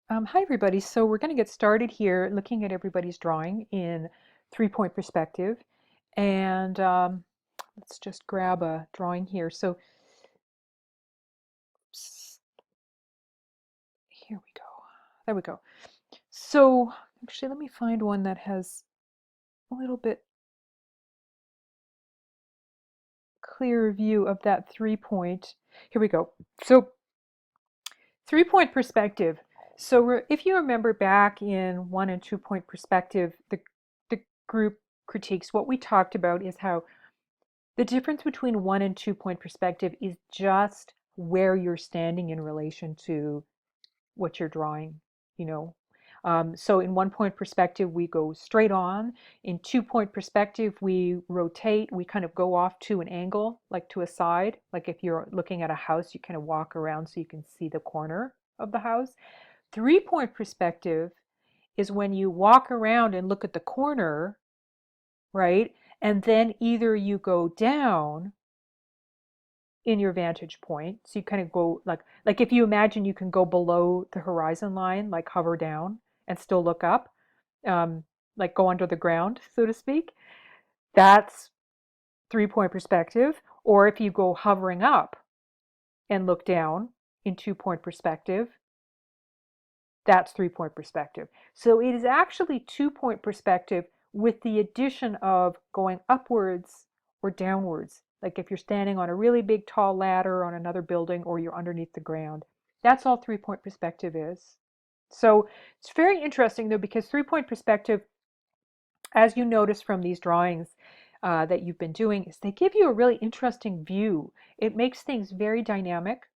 Hi everybody. So we're going to get started here looking at everybody's drawing in three-point perspective. And let's just grab a drawing here. So here we go. There we go. So actually, let me find one that has a little bit clearer view of that 3-point. Here we go. So 3-point perspective. So if you remember back in 1 and 2-point perspective, the group critiques, what we talked about is how the difference between 1 and 2-point perspective is just where you're standing in relation to what you're drawing, you know. So in 1-point perspective, we go straight on. In 2-point perspective, we rotate, we kind of go off to an angle, like to a side. Like if you're looking at a house, you kind of walk around so you can see the corner of the house. 3-point perspective is when you walk around and look at the corner, right? And then either you go down in your vantage point. So you kind of go like if you imagine you can go below the horizon line, like hover down and still look up, um, like go under the ground, so to speak. That's 3-point perspective. Or if you go hovering up and look down in 2-point perspective, that's 3-point perspective. So it is actually 2-point perspective with the addition of going upwards or downwards. Like if you're standing on a really big tall ladder on another building or you're underneath the ground. That's all 3-point perspective is. So it's very interesting though, because 3-point perspective, as you notice from these drawings that you've been doing, is they give you a really interesting view. It makes things very dynamic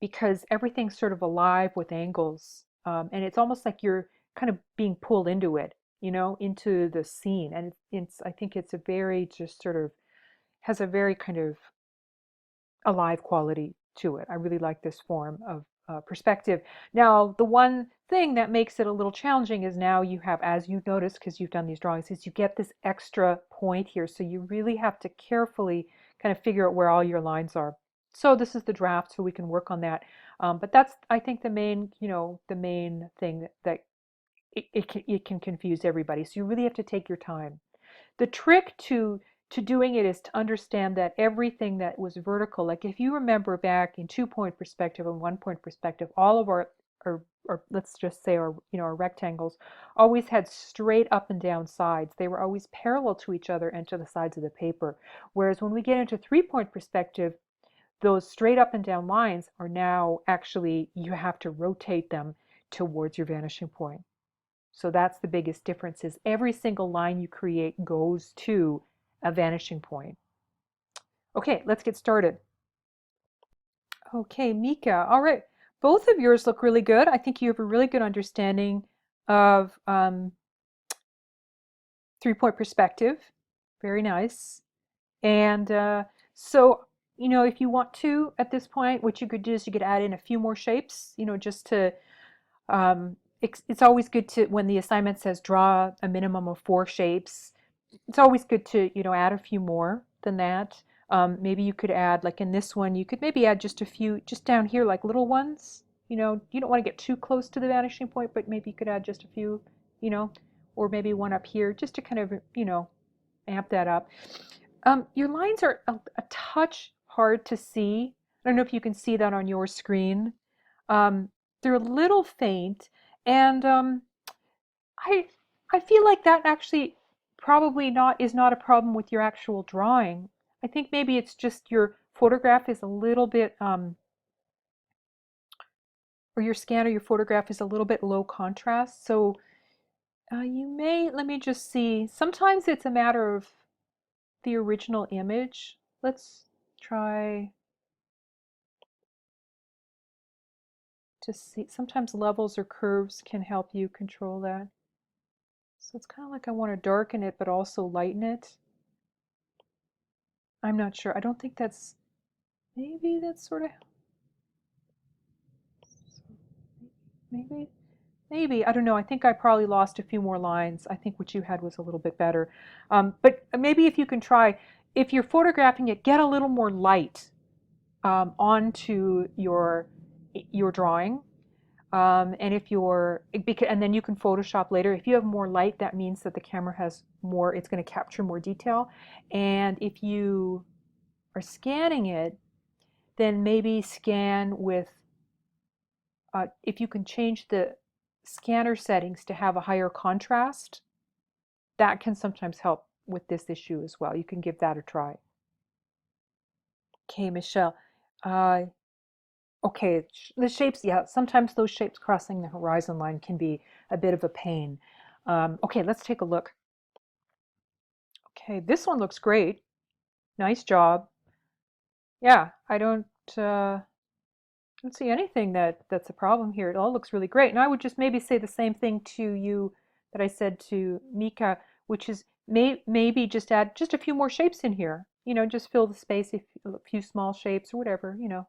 because everything's sort of alive with angles. And it's almost like you're kind of being pulled into it, into the scene. And I think it's a very just sort of has a very kind of alive quality to it. I really like this form of perspective. Now, the one thing that makes it a little challenging is now you have, as you notice, because you've done these drawings, is you get this extra point here. So you really have to carefully kind of figure out where all your lines are. So this is the draft, so we can work on that. But that's, I think, the main thing that it can confuse everybody. So you really have to take your time. The trick to doing it is to understand that everything that was vertical, like if you remember back in 2-point perspective and 1-point perspective, all of our let's just say our rectangles always had straight up and down sides. They were always parallel to each other and to the sides of the paper. Whereas when we get into 3-point perspective, those straight up and down lines are now actually, you have to rotate them towards your vanishing point. So that's the biggest difference, is every single line you create goes to a vanishing point. Okay, let's get started. Okay, Mika. All right. Both of yours look really good. I think you have a really good understanding of 3-point perspective. Very nice. And so, if you want to, at this point, what you could do is you could add in a few more shapes, just to it's always good to, when the assignment says draw a minimum of 4 shapes, it's always good to, add a few more than that. Maybe you could add, like in this one, you could maybe add just a few, just down here, like little ones. You don't want to get too close to the vanishing point, but maybe you could add just a few, you know, or maybe one up here, just to kind of, amp that up. Your lines are a touch hard to see. I don't know if you can see that on your screen. Um, they're a little faint, and I I feel like that actually probably not is not a problem with your actual drawing. I think maybe it's just your photograph is a little bit or your scan or your photograph is a little bit low contrast. So you may, let me just see. Sometimes it's a matter of the original image. Let's try to see. Sometimes levels or curves can help you control that. So it's kind of like I want to darken it but also lighten it. I'm not sure. I don't think that's, maybe that's sort of, maybe, maybe, I don't know. I think I probably lost a few more lines. I think what you had was a little bit better. But maybe if you can try, if you're photographing it, get a little more light onto your drawing. And if you're, and then you can Photoshop later. If you have more light, that means that the camera has more, it's going to capture more detail. And if you are scanning it, then maybe scan with, if you can change the scanner settings to have a higher contrast, that can sometimes help with this issue as well. You can give that a try. Okay, Michelle. Uh, okay, the shapes, yeah, sometimes those shapes crossing the horizon line can be a bit of a pain. Okay, let's take a look. Okay, this one looks great. Nice job. Yeah, I don't see anything that's a problem here. It all looks really great. And I would just maybe say the same thing to you that I said to Mika, which is maybe just add just a few more shapes in here. You know, just fill the space, if a few small shapes or whatever, you know.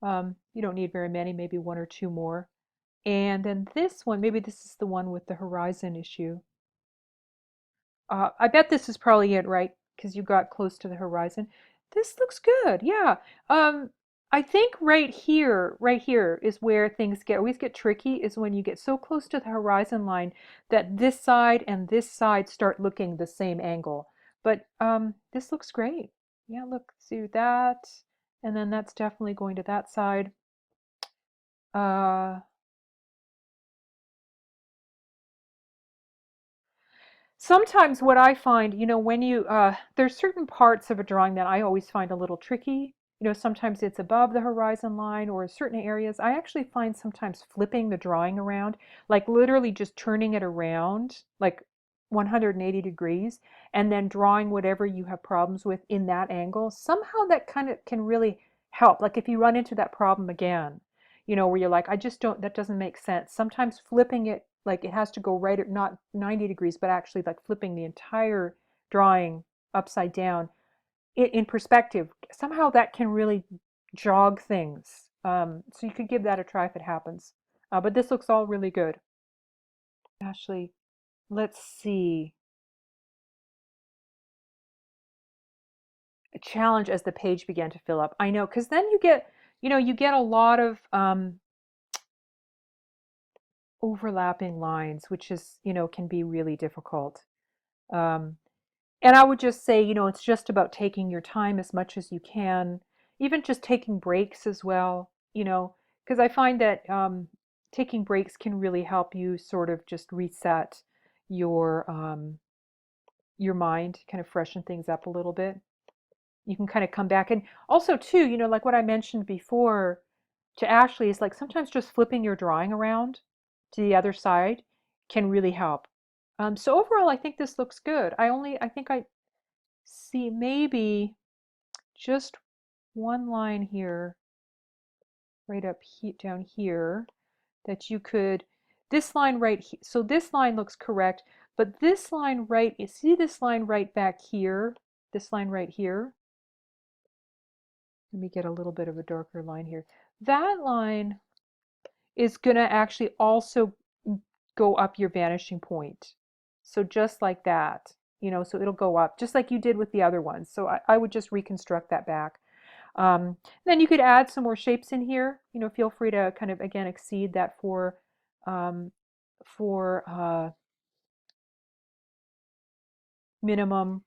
You don't need very many, maybe one or two more. And then this one, maybe this is the one with the horizon issue. I bet this is probably it, right? Because you got close to the horizon. This looks good, yeah. Um, I think right here is where things always get tricky, is when you get so close to the horizon line that this side and this side start looking the same angle. But this looks great. Yeah, look, see that, and then that's definitely going to that side. Uh, Sometimes what I find, you know, when you, there's certain parts of a drawing that I always find a little tricky. You know, sometimes it's above the horizon line or certain areas. I actually find sometimes flipping the drawing around, like literally just turning it around, like 180 degrees, and then drawing whatever you have problems with in that angle. Somehow that kind of can really help. Like if you run into that problem again, you know, where you're like, I just don't, that doesn't make sense. Sometimes flipping it, like it has to go right at not 90 degrees, but actually like flipping the entire drawing upside down in perspective, somehow that can really jog things. So you could give that a try if it happens. But this looks all really good. Ashley, let's see. A challenge as the page began to fill up. I know, because then you get, you know, you get a lot of overlapping lines, which is, you know, can be really difficult. Um, and I would just say, you know, it's just about taking your time as much as you can, even just taking breaks as well, you know, because I find that taking breaks can really help you sort of just reset your mind, kind of freshen things up a little bit. You can kind of come back. And also, too, you know, like what I mentioned before to Ashley, is like sometimes just flipping your drawing around to the other side can really help. So overall, I think this looks good. I think I see maybe just one line here, right up down here, that you could, this line right here, so this line looks correct, but this line right, you see this line right back here, this line right here, let me get a little bit of a darker line here. That line is going to actually also go up your vanishing point. So just like that, you know, so it'll go up just like you did with the other ones. So I would just reconstruct that back. Then you could add some more shapes in here. You know, feel free to kind of, again, exceed that um, for minimum.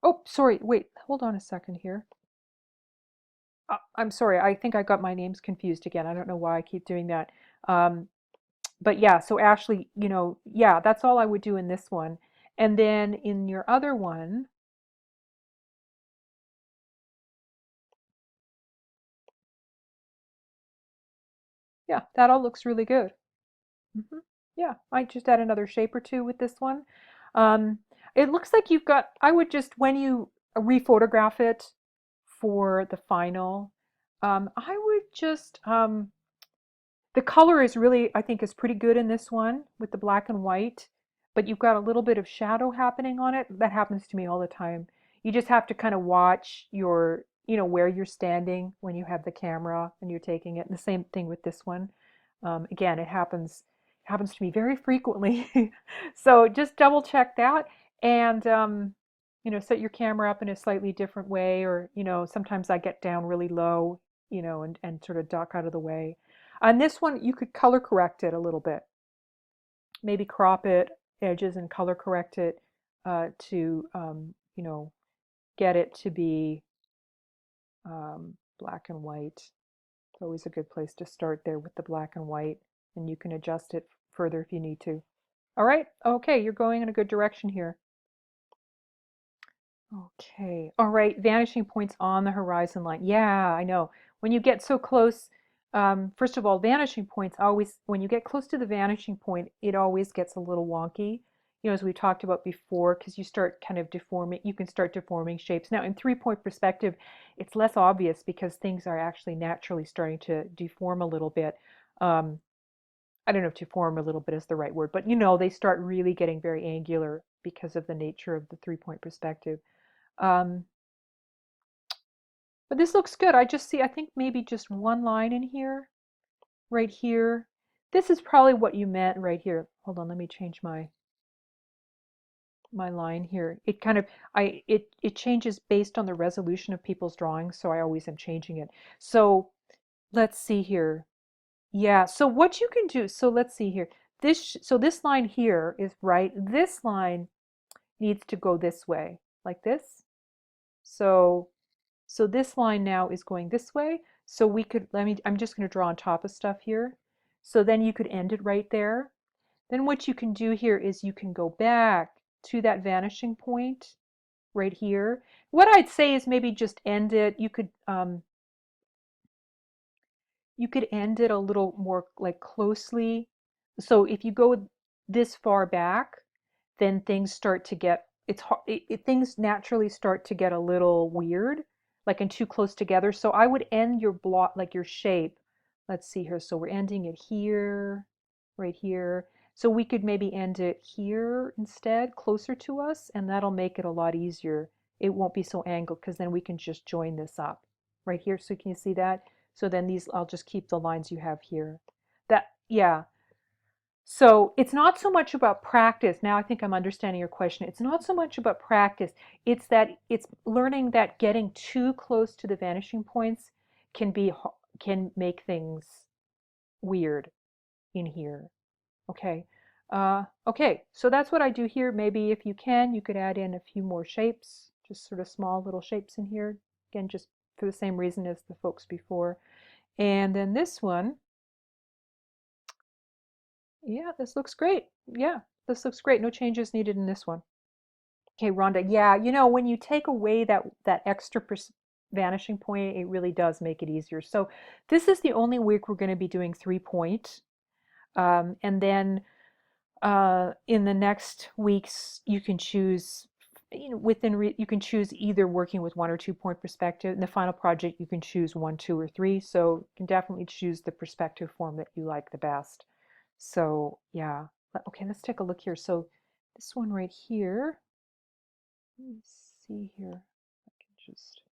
Oh, sorry, wait, hold on a second here. I'm sorry, I think I got my names confused again. I don't know why I keep doing that. Um, but yeah, so Ashley, you know, yeah, that's all I would do in this one. And then in your other one, yeah, that all looks really good. Hmm. Yeah, I just add another shape or two with this one. Um, it looks like you've got, I would just, when you rephotograph it for the final, I would just, the color is really, I think, is pretty good in this one with the black and white, but you've got a little bit of shadow happening on it. That happens to me all the time. You just have to kind of watch your, you know, where you're standing when you have the camera and you're taking it. And the same thing with this one. Again, it happens to me very frequently. So just double check that and you know, set your camera up in a slightly different way, or you know, sometimes I get down really low, you know, and sort of duck out of the way. On this one, you could color correct it a little bit. Maybe crop it, edges, and color correct it to, you know, get it to be black and white. It's always a good place to start there with the black and white, and you can adjust it further if you need to. All right, okay, you're going in a good direction here. Okay, all right, vanishing points on the horizon line. Yeah, I know. When you get so close, first of all, vanishing points always, when you get close to the vanishing point, it always gets a little wonky, you know, as we talked about before, because you start kind of deforming, you can start deforming shapes. Now, in 3-point perspective, it's less obvious because things are actually naturally starting to deform a little bit. Um, I don't know if deform a little bit is the right word, but you know, they start really getting very angular because of the nature of the 3-point perspective. Um, but this looks good. I just see, I think maybe just one line in here, right here. This is probably what you meant right here. Hold on, let me change my line here. It kind of, it changes based on the resolution of people's drawings, so I always am changing it. So let's see here. Yeah, so what you can do, so let's see here. So this line here is right. This line needs to go this way, like this. So So this line now is going this way. So we could, I'm just going to draw on top of stuff here. So then you could end it right there. Then what you can do here is you can go back to that vanishing point right here. What I'd say is maybe just end it. You could end it a little more like closely. So if you go this far back, then things start to get things naturally start to get a little weird, like and too close together. So I would end your block, like your shape. Let's see here. So we're ending it here, right here. So we could maybe end it here instead, closer to us, and that'll make it a lot easier. It won't be so angled because then we can just join this up right here. So can you see that? So then these, I'll just keep the lines you have here. That, yeah. So it's not so much about practice. Now I think I'm understanding your question. It's not so much about practice. It's that it's learning that getting too close to the vanishing points can make things weird in here. Okay. Okay, so that's what I do here. Maybe if you can, you could add in a few more shapes, just sort of small little shapes in here. Again, just for the same reason as the folks before. And then this one, yeah, this looks great. Yeah, this looks great. No changes needed in this one. Okay, Rhonda. Yeah, you know, when you take away that extra vanishing point, it really does make it easier. So this is the only week we're going to be doing 3-point. And then in the next weeks, you can choose, you know, you can choose either working with 1 or 2-point perspective. In the final project, you can choose 1, 2, or 3. So you can definitely choose the perspective form that you like the best. So yeah, okay, let's take a look here. So this one right here, let me see here. I can just,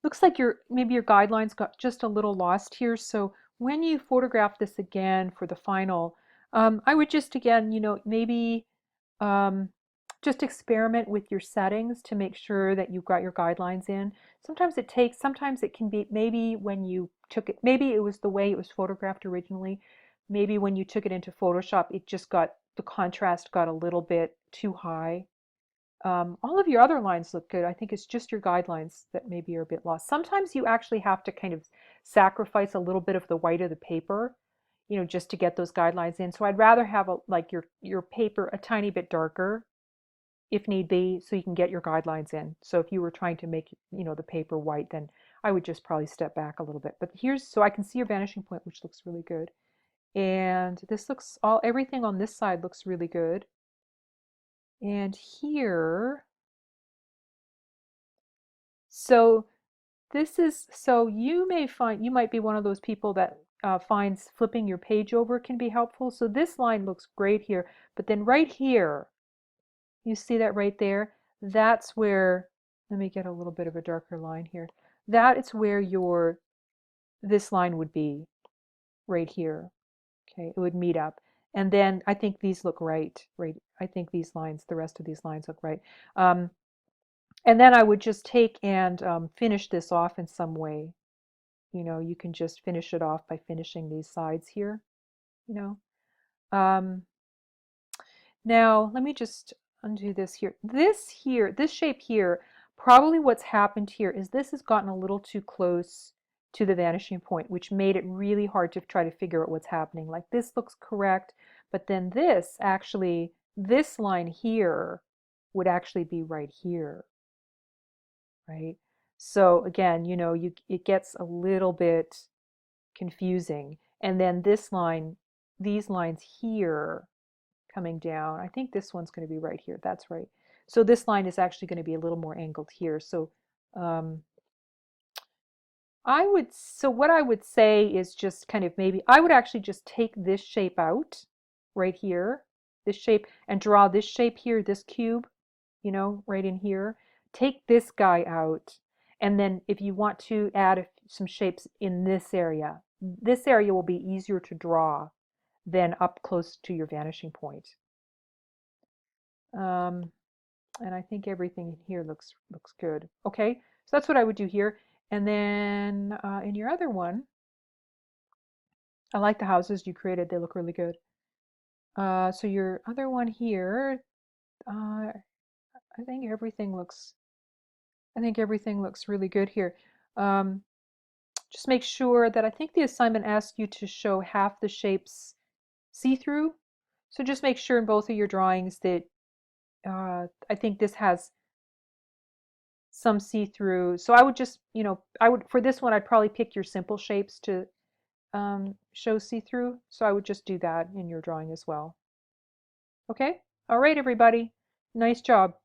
looks like maybe your guidelines got just a little lost here. So when you photograph this again for the final, I would just again, you know, maybe um, just experiment with your settings to make sure that you've got your guidelines in. Sometimes it can be, maybe when you took it, maybe it was the way it was photographed originally. Maybe when you took it into Photoshop, the contrast got a little bit too high. All of your other lines look good. I think it's just your guidelines that maybe are a bit lost. Sometimes you actually have to kind of sacrifice a little bit of the white of the paper, you know, just to get those guidelines in. So I'd rather have like your paper a tiny bit darker if need be, so you can get your guidelines in. So if you were trying to make, you know, the paper white, then I would just probably step back a little bit. But here's, so I can see your vanishing point, which looks really good. And this looks, everything on this side looks really good. And here, so so you might be one of those people that finds flipping your page over can be helpful. So this line looks great here, but then right here, you see that right there? That's where, let me get a little bit of a darker line here. That is where this line would be, right here. Okay, it would meet up. And then I think these look right. I think these lines, the rest of these lines look right. Um, And then I would just take and finish this off in some way. You know, you can just finish it off by finishing these sides here, you know. Um, Now, let me just undo this here. This here, this shape here, probably what's happened here is this has gotten a little too close to the vanishing point, which made it really hard to try to figure out what's happening. Like this looks correct, but then this actually, this line here would actually be right here, right? So again, you know, it gets a little bit confusing. And then this line, these lines here coming down. I think this one's going to be right here. That's right. So this line is actually going to be a little more angled here. So um, so what I would say is just kind of maybe, I would actually just take this shape out right here, this shape, and draw this shape here, this cube, you know, right in here. Take this guy out. And then if you want to add some shapes in this area will be easier to draw than up close to your vanishing point. Um, and I think everything in here looks good. Okay, so that's what I would do here. And then in your other one, I like the houses you created. They look really good. So your other one here, I think everything looks really good here. Um, just make sure that I think the assignment asks you to show half the shapes see-through. So just make sure in both of your drawings that I think this has some see-through. So I would just, you know, for this one, I'd probably pick your simple shapes to show see-through. So I would just do that in your drawing as well. Okay? All right, everybody. Nice job.